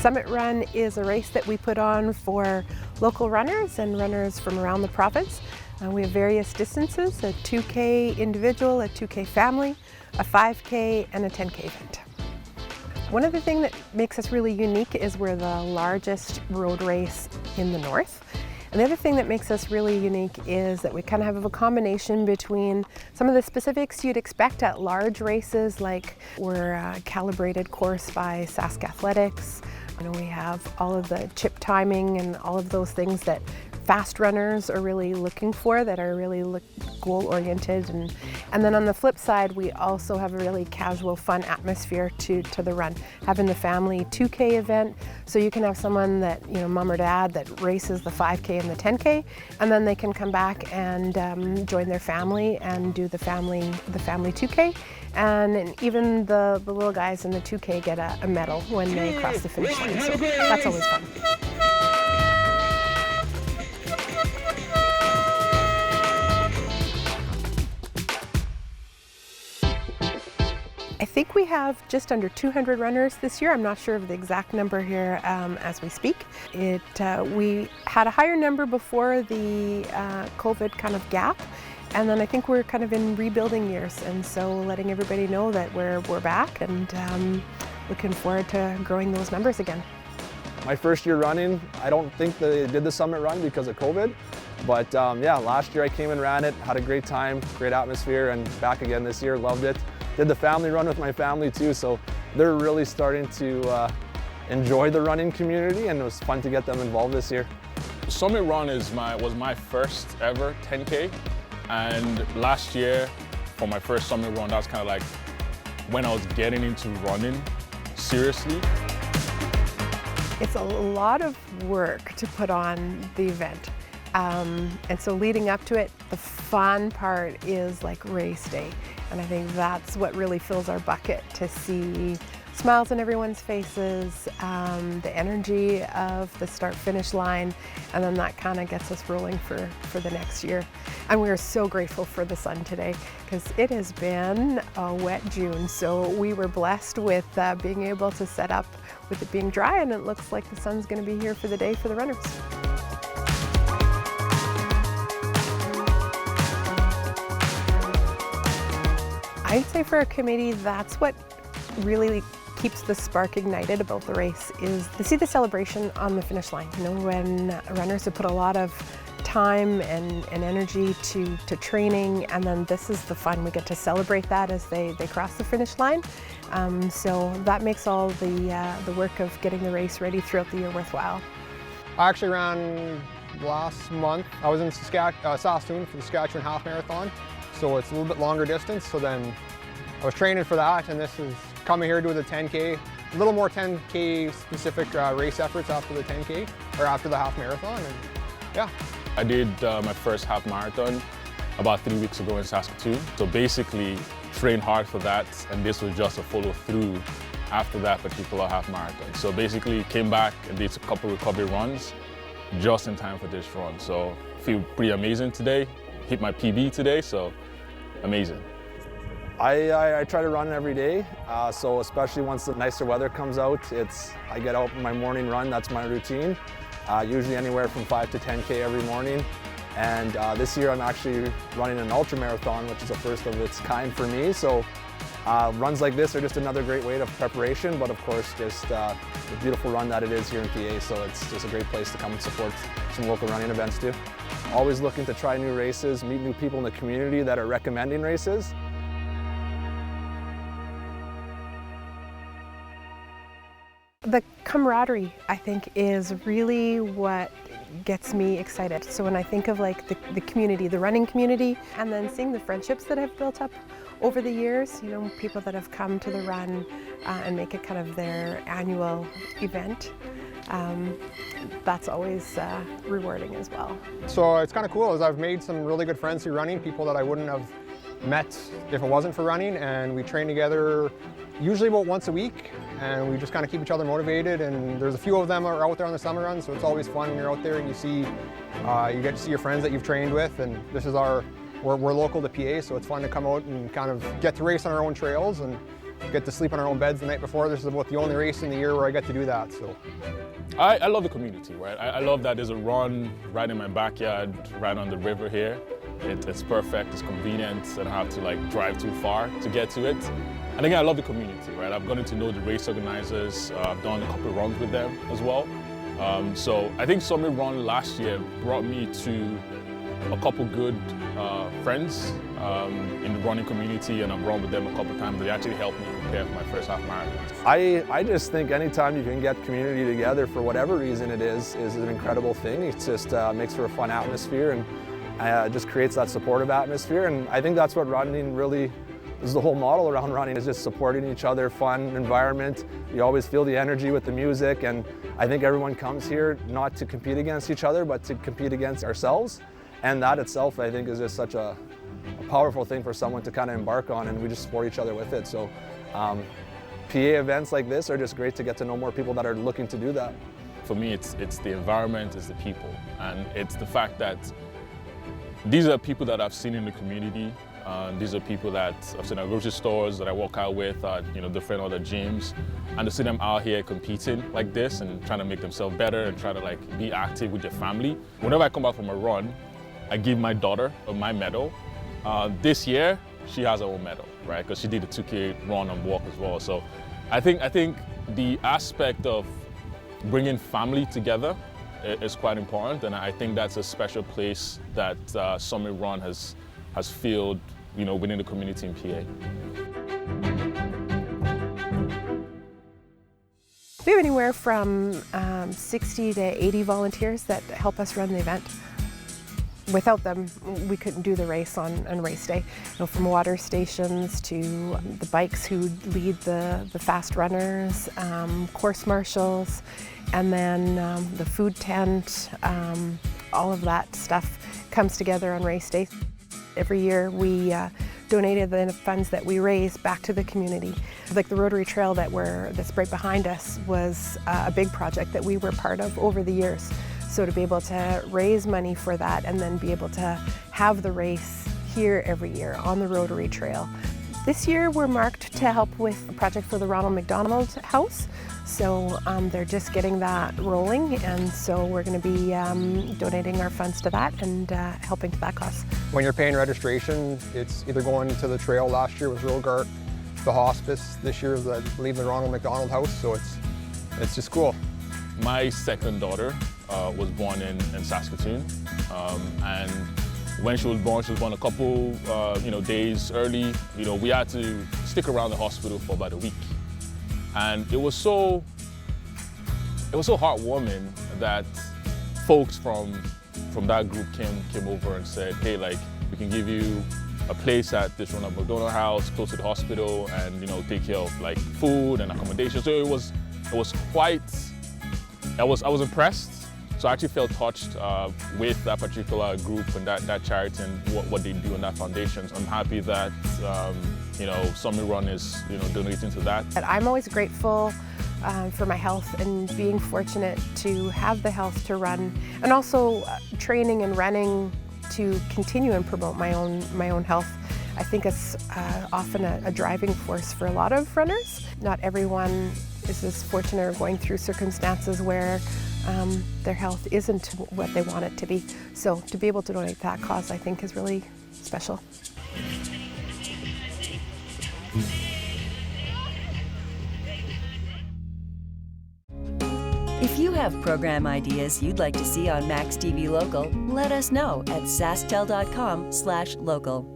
Summit Run is a race that we put on for local runners and runners from around the province. We have various distances, a 2K individual, a 2K family, a 5K, and a 10K event. One of the things that makes us really unique is we're the largest road race in the north. And the other thing that makes us really unique is that we kind of have a combination between some of the specifics you'd expect at large races, like we're a calibrated course by SaskTel. We have all of the chip timing and all of those things that fast runners are really looking for, that are really goal-oriented. And then on the flip side, we also have a really casual, fun atmosphere to the run. Having the family 2K event, so you can have someone that, mom or dad, that races the 5K and the 10K, and then they can come back and join their family and do the family 2K. And even the little guys in the 2K get a medal when they cross the finish line, so that's always fun. I think we have just under 200 runners this year. I'm not sure of the exact number here as we speak. We had a higher number before the COVID kind of gap, and then I think we're kind of in rebuilding years, and so letting everybody know that we're back and looking forward to growing those numbers again. My first year running, I don't think they did the Summit Run because of COVID, but yeah, last year I came and ran it, had a great time, great atmosphere, and back again this year, loved it. Did the family run with my family too, so they're really starting to enjoy the running community, and it was fun to get them involved this year. Summit Run was my first ever 10K, and last year for my first Summit Run, that's kind of like when I was getting into running seriously. It's a lot of work to put on the event. And so leading up to it, the fun part is like race day. And I think that's what really fills our bucket, to see smiles on everyone's faces, the energy of the start-finish line, and then that kind of gets us rolling for the next year. And we are so grateful for the sun today, because it has been a wet June. So we were blessed with being able to set up with it being dry, and it looks like the sun's going to be here for the day for the runners. I'd say for a committee, that's what really keeps the spark ignited about the race, is to see the celebration on the finish line. When runners have put a lot of time and energy to training, and then this is the fun. We get to celebrate that as they cross the finish line. So that makes all the work of getting the race ready throughout the year worthwhile. I actually ran last month. I was in Saskatoon for the Saskatchewan Half Marathon. So it's a little bit longer distance, so then I was training for that, and this is coming here to do the 10K. A little more 10K specific race efforts after the 10K, or after the half marathon, and yeah. I did my first half marathon about 3 weeks ago in Saskatoon. So basically trained hard for that, and this was just a follow through after that particular half marathon. So basically came back and did a couple recovery runs just in time for this run. So feel pretty amazing today. Hit my PB today, so amazing. I try to run every day, so especially once the nicer weather comes out, I get out for my morning run. That's my routine. Usually anywhere from 5 to 10K every morning. And this year I'm actually running an ultra marathon, which is a first of its kind for me. So runs like this are just another great way of preparation, but of course just the beautiful run that it is here in PA. So it's just a great place to come and support some local running events too. Always looking to try new races, meet new people in the community that are recommending races. The camaraderie, I think, is really what gets me excited. So when I think of like the community, the running community, and then seeing the friendships that have built up over the years, people that have come to the run and make it kind of their annual event, that's always rewarding as well. So it's kind of cool, is I've made some really good friends through running, people that I wouldn't have met if it wasn't for running, and we train together usually about once a week, and we just kind of keep each other motivated. And there's a few of them are out there on the summer run, so it's always fun when you're out there and you get to see your friends that you've trained with. And this is we're local to PA, so it's fun to come out and kind of get to race on our own trails, and get to sleep in our own beds the night before. This is about the only race in the year where I get to do that. So I love the community, right? I love that there's a run right in my backyard, right on the river here. It's perfect, it's convenient, I don't have to like drive too far to get to it. And again, I love the community, right? I've gotten to know the race organizers. I've done a couple of runs with them as well. So I think Summit Run last year brought me to a couple good friends in the running community, and I've run with them a couple of times. They actually helped me prepare for my first half marathon. I just think anytime you can get community together for whatever reason it is an incredible thing. It just makes for a fun atmosphere and just creates that supportive atmosphere. And I think that's what running really is. The whole model around running is just supporting each other, fun environment. You always feel the energy with the music, and I think everyone comes here not to compete against each other, but to compete against ourselves. And that itself, I think, is just such a powerful thing for someone to kind of embark on, and we just support each other with it. So PA events like this are just great to get to know more people that are looking to do that. For me, it's the environment, it's the people, and it's the fact that these are people that I've seen in the community. These are people that I've seen at grocery stores, that I walk out with at different other gyms, and to see them out here competing like this and trying to make themselves better and trying to like be active with your family. Whenever I come back from a run, I give my daughter my medal. This year, she has her own medal, right? Because she did the 2K run and walk as well. So I think the aspect of bringing family together is quite important, and I think that's a special place that Summit Run has filled, within the community in PA. We have anywhere from 60 to 80 volunteers that help us run the event. Without them, we couldn't do the race on race day. From water stations to the bikes who lead the fast runners, course marshals, and then the food tent, all of that stuff comes together on race day. Every year we donated the funds that we raise back to the community. Like the Rotary Trail that's right behind us was a big project that we were part of over the years. So to be able to raise money for that and then be able to have the race here every year on the Rotary Trail. This year we're marked to help with a project for the Ronald McDonald house. So they're just getting that rolling, and so we're going to be donating our funds to that and helping to that cause. when you're paying registration, it's either going to the trail. Last year was Rogart, the hospice. This year is, I believe, the Ronald McDonald house. So it's just cool. My second daughter was born in Saskatoon, and when she was born a couple days early. We had to stick around the hospital for about a week, and it was so heartwarming that folks from that group came over and said, hey, like, we can give you a place at this Ronald McDonald house close to the hospital, and take care of like food and accommodation. So it was quite. I was impressed. So I actually felt touched with that particular group and that charity and what they do in that foundation. So I'm happy that Summit Run is donating to that. I'm always grateful for my health and being fortunate to have the health to run, and also training and running to continue and promote my own health. I think it's often a driving force for a lot of runners. Not everyone is as fortunate or going through circumstances where their health isn't what they want it to be. So to be able to donate that cause, I think, is really special. If you have program ideas you'd like to see on MaxTV Local, let us know at SaskTel.com/local.